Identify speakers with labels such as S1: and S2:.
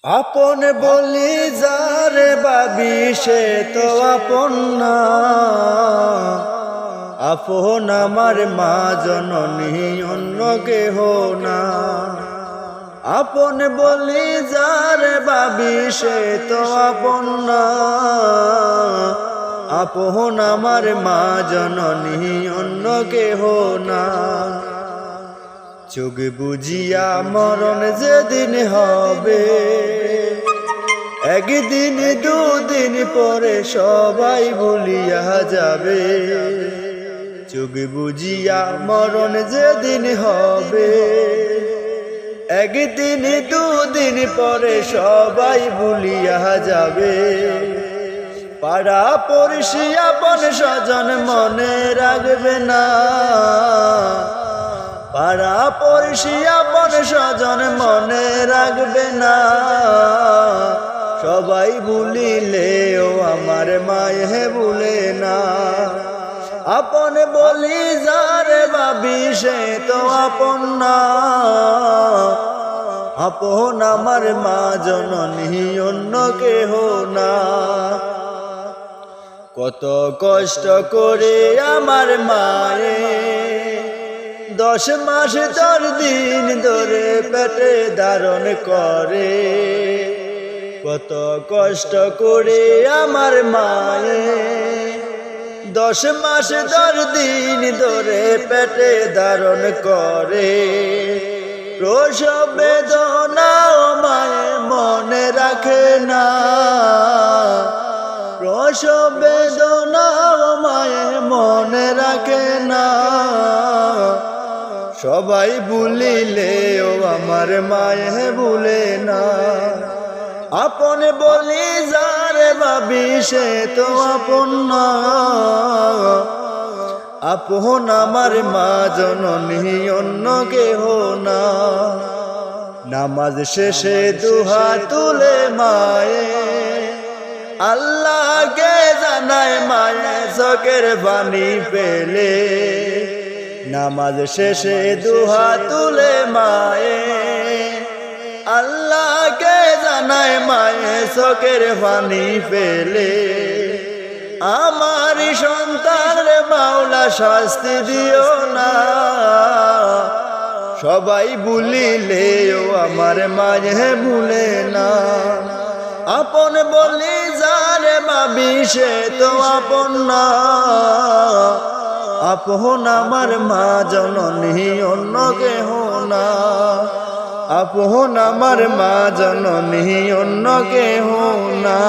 S1: আপন বলি যারে ভাবি সে তো আপন না। আপন আমার মা জননী অন্য কেহ না। আপন বলি যারে ভাবি সে তো আপন না। আপন আমার মা জননী অন্য কেহ না। চোখ বুঝিয়া মরণ যেদিন হবে, একদিন দুদিন পরে সবাই ভুলিয়া যাবে। চোখ বুঝিয়া মরণ যেদিন হবে, একদিন দুদিন পরে সবাই ভুলিয়া যাবে। পাড়া পড়শি আপন স্বজন মনে রাখবে না। পাড়া পড়শি আপন স্বজন মনে রাখবে না। সবাই ভুলিলেও আমার মায়ে ভুলে না। আপন বলি যারে ভাবি সে তো আপন না। আপন আমার মা জননী অন্য কেহ না। কত কষ্ট করে আমার মায়ে 10 মাস 10 দিন ধরে পেটে ধারণ করে। কত কষ্ট করে আমার মায়ে 10 মাস 10 দিন ধরে পেটে ধারণ করে। প্রসব বেদনা মায়ে মনে রাখে না। প্রসব বেদনা মায়ে মনে রাখে না। সবাই ভুলিলেও আমার মায়ে ভুলে না। আপন বলি যারে ভাবি সে তো আপন না। আপন আমার মা জননী অন্য কেহ না। নামাজ শেষে দুহাত তুলে মায়ে আল্লাহকে জানায় মায়ে চোখের পানি পেলে। নামাজ শেষে দুহাত তুলে মায়ে আল্লাহকে জানায় মায়ে চোখের পানি পেলে। আমার সন্তান মাওলা শাস্তি দিও না। সবাই ভুলিলেও আমার মায়ে ভুলে না। আপন বলি যারে ভাবি সে তো আপন না। আপন আমার মা জননী অন্য কেহ না। আপন আমার মা জননী অন্য কেহ না।